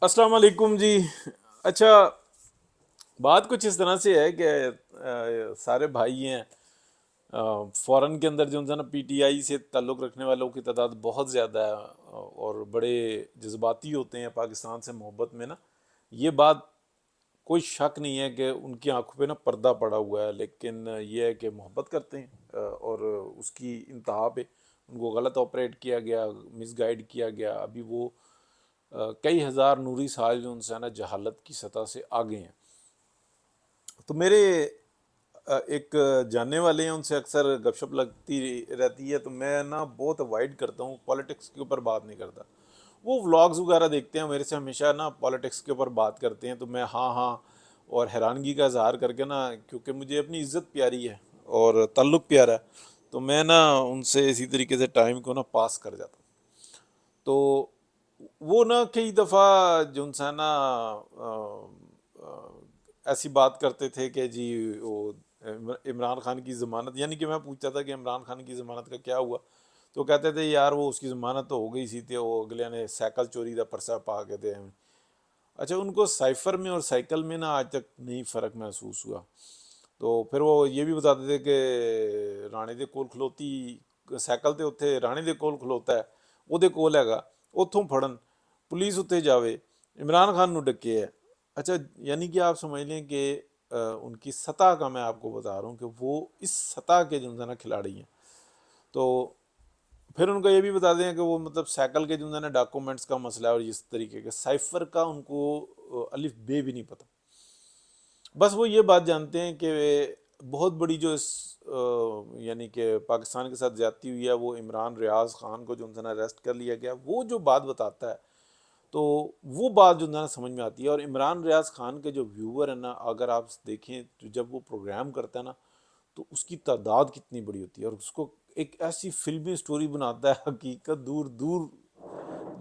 अस्सलाम वालेकुम जी। अच्छा, बात कुछ इस तरह से है कि सारे भाई हैं। फ़ॉरेन के अंदर जो है ना पीटीआई से ताल्लुक़ रखने वालों की तादाद बहुत ज़्यादा है, और बड़े जज्बाती होते हैं पाकिस्तान से मोहब्बत में ना। ये बात कोई शक नहीं है कि उनकी आंखों पे ना पर्दा पड़ा हुआ है, लेकिन ये है कि मोहब्बत करते हैं, और उसकी इंतहा पे उनको गलत ऑपरेट किया गया, मिसगाइड किया गया। अभी वो कई हज़ार नूरी साल जो उनसे है ना जहालत की सतह से आगे हैं। तो मेरे एक जानने वाले हैं, उनसे अक्सर गपशप लगती रहती है, तो मैं ना बहुत अवॉइड करता हूँ, पॉलिटिक्स के ऊपर बात नहीं करता। वो व्लॉग्स वगैरह देखते हैं, मेरे से हमेशा ना पॉलिटिक्स के ऊपर बात करते हैं, तो मैं हाँ हाँ और हैरानगी का इजहार करके ना, क्योंकि मुझे अपनी इज्जत प्यारी है और ताल्लुक़ प्यारा है, तो मैं ना उनसे इसी तरीके से टाइम को ना पास कर जाता हूँ। तो वो ना कई दफ़ा जो उनसे ना ऐसी बात करते थे कि जी वो इमरान खान की ज़मानत, यानी कि मैं पूछता था कि इमरान खान की ज़मानत का क्या हुआ, तो कहते थे यार वो उसकी ज़मानत तो हो गई सी, थी वो अगले ने साइकिल चोरी का परसा पा के थे। अच्छा, उनको साइफर में और साइकिल में ना आज तक नहीं फ़र्क महसूस हुआ। तो फिर वो ये भी बताते थे कि राणे दे कोल खलोती साइकिल ਤੇ ਉੱਥੇ ਰਾਣੇ ਦੇ ਕੋਲ ਖਲੋਤਾ ਹੈ, ਉਹਦੇ ਕੋਲ ਹੈਗਾ, ਉੱਥੋं फड़न पुलिस उत्ते जावे, इमरान खान ਨੂੰ डके है। अच्छा, यानी कि आप समझ लें कि उनकी सतह का मैं आपको बता रहा हूँ कि वो इस सतह के जो है ना खिलाड़ी हैं। तो फिर उनका ये भी बता दें कि वो मतलब साइकिल के जो है ना डॉक्यूमेंट्स का मसला है, और इस तरीके के साइफर का उनको अलिफ बे भी नहीं पता। बस वो ये बात जानते हैं कि बहुत बड़ी जो इस यानी कि पाकिस्तान के साथ ज्यादती हुई है, वो इमरान रियाज खान को जो है ना अरेस्ट कर लिया गया, वो जो बात बताता है, तो वो बात जो है ना समझ में आती है। और इमरान रियाज खान के जो व्यूअर है ना, अगर आप देखें तो जब वो प्रोग्राम करता है ना, तो उसकी तादाद कितनी बड़ी होती है, और उसको एक ऐसी फिल्मी स्टोरी बनाता है, हकीकत दूर दूर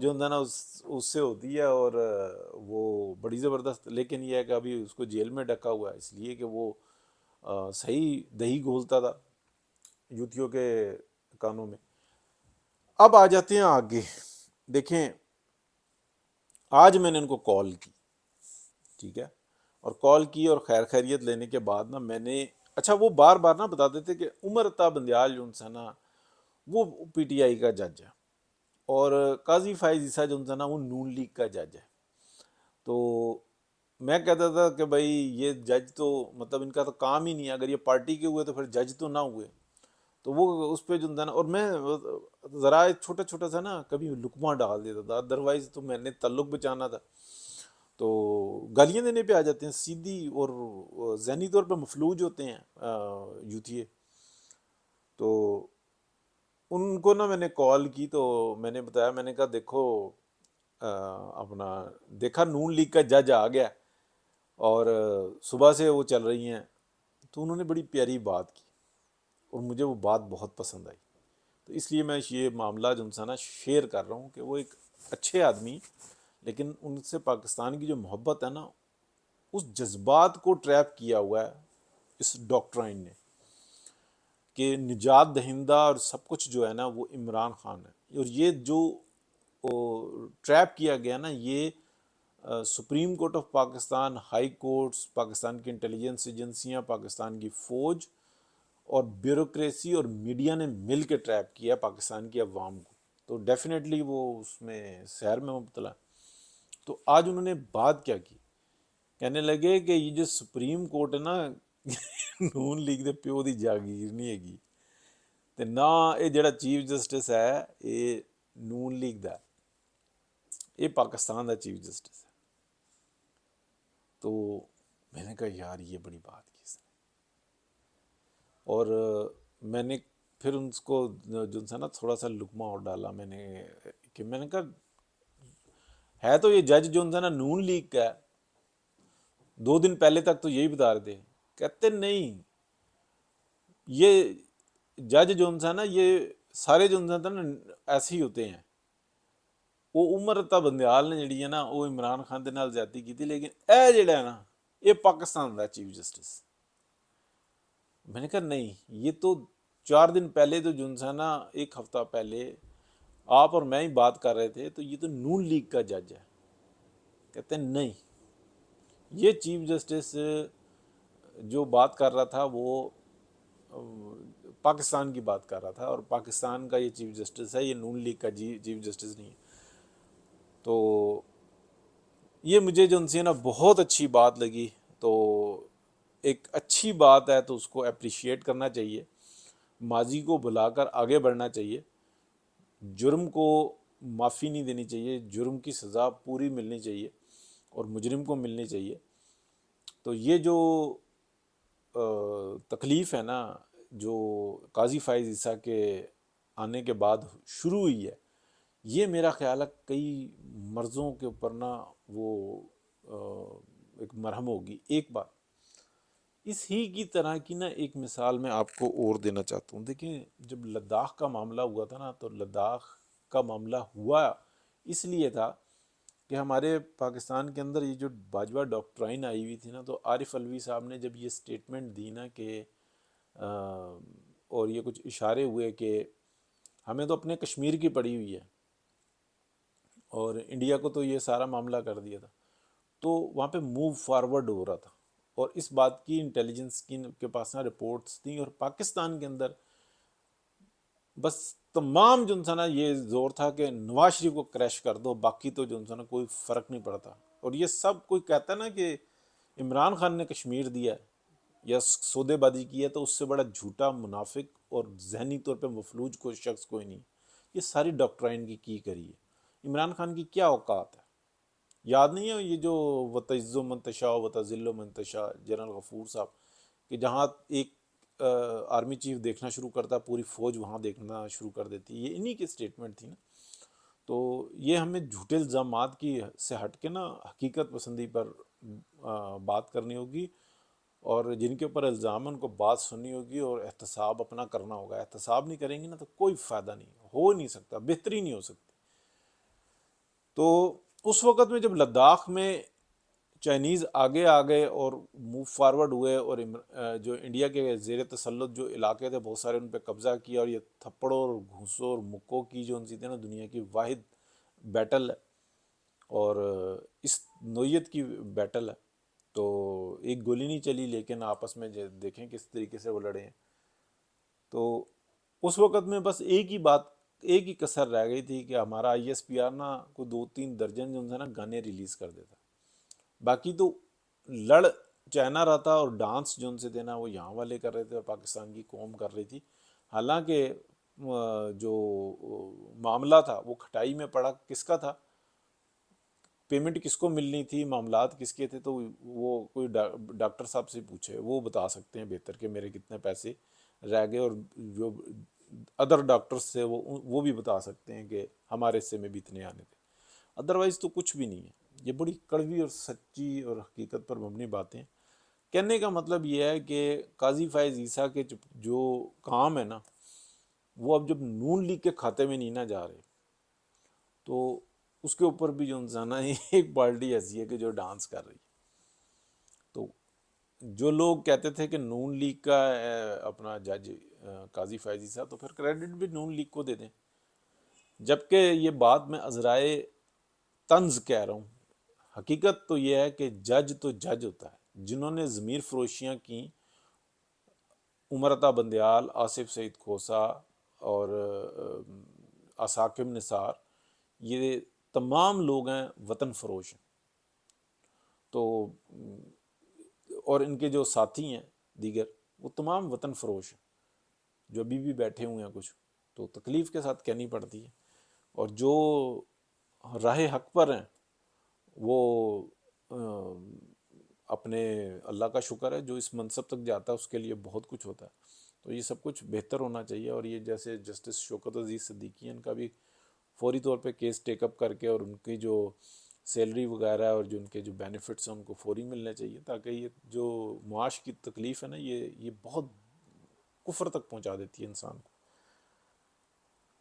जो है ना उससे होती है। और वो बड़ी ज़बरदस्त, लेकिन यह है कि अभी उसको जेल में डका हुआ है, इसलिए कि वो सही दही घोलता था यूथियों के कानों में। अब आ जाते हैं आगे। देखें, आज मैंने उनको कॉल की, ठीक है, और कॉल की और खैर खैरियत लेने के बाद ना मैंने, अच्छा, वो बार बार ना बताते थे कि उमर अता बंदयाल जो उनसे ना वो पीटीआई का जज है, और काजी फाइज ईसा जो उनसे ना वो नून लीग का जज है। तो मैं कहता था कि भाई ये जज तो मतलब इनका तो काम ही नहीं है, अगर ये पार्टी के हुए तो फिर जज तो ना हुए। तो वो उस पर जो था ना, और मैं ज़रा एक छोटा छोटा सा ना कभी लुकमा डाल देता था, अदरवाइज तो मैंने ताल्लुक बचाना था। तो गालियाँ देने पे आ जाते हैं सीधी, और ज़हनी तौर पे मफलूज होते हैं यूथिए। तो उनको ना मैंने कॉल की, तो मैंने बताया, मैंने कहा देखो अपना देखा नून लीग का जज आ गया, और सुबह से वो चल रही हैं। तो उन्होंने बड़ी प्यारी बात की, और मुझे वो बात बहुत पसंद आई। तो इसलिए मैं ये मामला जो उनसे ना शेयर कर रहा हूँ कि वो एक अच्छे आदमी, लेकिन उनसे पाकिस्तान की जो मोहब्बत है ना, उस जज्बात को ट्रैप किया हुआ है इस डॉक्ट्राइन ने, कि निजात दहिंदा और सब कुछ जो है ना वो इमरान खान है। और ये जो ट्रैप किया गया ना, ये supreme court of Pakistan, high courts, Pakistan की इंटेलिजेंस एजेंसियां, पाकिस्तान की फ़ौज और ब्यूरोक्रेसी और मीडिया ने मिल के ट्रैप किया पाकिस्तान की अवाम को। तो डेफिनेटली वो उसमें सैर में मुबतला है। तो आज उन्होंने बात क्या की, कहने लगे कि ये जो सुप्रीम कोर्ट है ना नून लीग ਦੇ ਪਿਓ ਦੀ ਜਾਗੀਰ ਨਹੀਂ ਹੈਗੀ, ਤੇ ਨਾ ਇਹ ਜਿਹੜਾ ਚੀਫ ਜਸਟਿਸ ਹੈ ਇਹ ਨੂਨ ਲੀग ਦਾ, ये पाकिस्तान का चीफ जस्टिस है। तो मैंने कहा यार ये बड़ी बात की इसने। और मैंने फिर उनको जो सा ना थोड़ा सा लुकमा और डाला मैंने, कि मैंने कहा है तो ये जज जो था ना नून लीग का है, 2 दिन पहले तक तो यही बता रहे थे। कहते नहीं, ये जज जो था ना ये सारे जो था ना ऐसे ही होते हैं। वो उमर अता बंदयाल ने जी है ना वो इमरान खान के नाल ज्यादती की, लेकिन यह जड़ा है ना ये पाकिस्तान का चीफ जस्टिस। मैंने कहा नहीं, ये तो 4 दिन पहले तो जो है ना, एक हफ्ता पहले आप और मैं ही बात कर रहे थे, तो ये तो नून लीग का जज है। کہتے ہیں نہیں، یہ چیف جسٹس جو بات کر رہا تھا وہ پاکستان کی بات کر رہا تھا، اور پاکستان کا یہ چیف جسٹس ہے، یہ نون لیگ کا چیف جسٹس نہیں ہے۔ تو یہ مجھے جو ان سے نا بہت اچھی بات لگی۔ تو ایک اچھی بات ہے تو اس کو اپریشیٹ کرنا چاہیے، ماضی کو بھلا کر آگے بڑھنا چاہیے، جرم کو معافی نہیں دینی چاہیے، جرم کی سزا پوری ملنی چاہیے اور مجرم کو ملنی چاہیے۔ تو یہ جو تکلیف ہے نا، جو قاضی فائز عیسیٰ کے آنے کے بعد شروع ہوئی ہے، یہ میرا خیال ہے کئی مرضوں کے اوپر نا وہ ایک مرہم ہوگی۔ ایک بات اس ہی کی طرح کی نا ایک مثال میں آپ کو اور دینا چاہتا ہوں۔ دیکھیں، جب لداخ کا معاملہ ہوا تھا نا، تو لداخ کا معاملہ ہوا اس لیے تھا کہ ہمارے پاکستان کے اندر یہ جو باجوہ ڈاکٹرائن آئی ہوئی تھی نا، تو عارف علوی صاحب نے جب یہ سٹیٹمنٹ دی نا کہ اور یہ کچھ اشارے ہوئے کہ ہمیں تو اپنے کشمیر کی پڑی ہوئی ہے اور انڈیا کو تو یہ سارا معاملہ کر دیا تھا، تو وہاں پہ موو فارورڈ ہو رہا تھا، اور اس بات کی انٹیلیجنس کی کے پاس نا رپورٹس تھیں، اور پاکستان کے اندر بس تمام جو انسان یہ زور تھا کہ نواز شریف کو کریش کر دو، باقی تو جو انسان کوئی فرق نہیں پڑتا۔ اور یہ سب کوئی کہتا ہے نا کہ عمران خان نے کشمیر دیا ہے یا سودے بازی کی ہے، تو اس سے بڑا جھوٹا منافق اور ذہنی طور پہ مفلوج کوئی شخص کوئی نہیں۔ یہ ساری ڈاکٹرائن کی کری ہے۔ عمران خان کی کیا اوقات ہے؟ یاد نہیں ہے یہ جو وتعز من تشاء وتذل من تشاء جنرل غفور صاحب، کہ جہاں ایک آرمی چیف دیکھنا شروع کرتا پوری فوج وہاں دیکھنا شروع کر دیتی، یہ انہی کی سٹیٹمنٹ تھی نا۔ تو یہ ہمیں جھوٹے الزامات کی سے ہٹ کے نا حقیقت پسندی پر بات کرنی ہوگی، اور جن کے اوپر الزام ہے ان کو بات سننی ہوگی اور احتساب اپنا کرنا ہوگا۔ احتساب نہیں کریں گے نا تو کوئی فائدہ نہیں ہو نہیں سکتا، بہتری نہیں ہو سکتی۔ تو اس وقت میں جب لداخ میں چائنیز آگے آ گئے اور موو فارورڈ ہوئے، اور جو انڈیا کے زیر تسلط جو علاقے تھے بہت سارے ان پہ قبضہ کیا، اور یہ تھپڑوں اور گھوسوں اور مکوں کی جو ان سی تھے نا دنیا کی واحد بیٹل ہے، اور اس نوعیت کی بیٹل ہے۔ تو ایک گولی نہیں چلی، لیکن آپس میں دیکھیں کس طریقے سے وہ لڑے ہیں۔ تو اس وقت میں بس ایک ہی بات، ایک ہی کسر رہ گئی تھی کہ ہمارا آئی ایس پی آر نا کوئی 2-3 درجن جو ہے نا گانے ریلیز کر دیتا، باقی تو لڑ چائنا رہا تھا، اور ڈانس جو ان سے تھے نا وہ یہاں والے کر رہے تھے اور پاکستان کی قوم کر رہی تھی۔ حالانکہ جو معاملہ تھا وہ کھٹائی میں پڑا کس کا تھا، پیمنٹ کس کو ملنی تھی، معاملات کس کے تھے، تو وہ کوئی ڈاکٹر صاحب سے پوچھے، وہ بتا سکتے ہیں بہتر کہ میرے کتنے پیسے رہ گئے، اور جو ادر ڈاکٹرز سے وہ بھی بتا سکتے ہیں کہ ہمارے حصے میں بھی اتنے آنے تھے۔ ادروائز تو کچھ بھی نہیں ہے۔ یہ بڑی کڑوی اور سچی اور حقیقت پر مبنی باتیں۔ کہنے کا مطلب یہ ہے کہ قاضی فائز عیسیٰ کے جو کام ہے نا، وہ اب جب نون لیگ کے کھاتے میں نہیں نہ جا رہے، تو اس کے اوپر بھی جو انسان ہے ایک پارٹی ایسی ہے کہ جو ڈانس کر رہی ہے۔ تو جو لوگ کہتے تھے کہ نون لیگ کا اپنا جج قاضی فائز عیسیٰ، تو پھر کریڈٹ بھی نون لیگ کو دے دیں، جبکہ یہ بات میں عذرائے طنز کہہ رہا ہوں۔ حقیقت تو یہ ہے کہ جج تو جج ہوتا ہے۔ جنہوں نے ضمیر فروشیاں کی، عمر عطا بندیال، آصف سعید کھوسہ اور عساکم نثار، یہ تمام لوگ ہیں وطن فروش ہیں۔ تو اور ان کے جو ساتھی ہیں دیگر، وہ تمام وطن فروش ہیں، جو ابھی بھی بیٹھے ہوئے ہیں کچھ، تو تکلیف کے ساتھ کہنی پڑتی ہے۔ اور جو راہ حق پر ہیں وہ اپنے اللہ کا شکر ہے، جو اس منصب تک جاتا ہے اس کے لیے بہت کچھ ہوتا ہے۔ تو یہ سب کچھ بہتر ہونا چاہیے، اور یہ جیسے جسٹس شوکت عزیز صدیقی ان کا بھی فوری طور پہ کیس ٹیک اپ کر کے، اور ان کی جو سیلری وغیرہ اور جو ان کے جو بینیفٹس ہیں ان کو فوری ملنے چاہیے، تاکہ یہ جو معاش کی تکلیف ہے نا، یہ بہت کفر تک پہنچا دیتی ہے انسان کو۔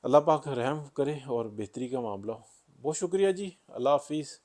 اللہ پاک رحم کرے اور بہتری کا معاملہ ہو۔ بہت شکریہ جی، اللہ حافظ۔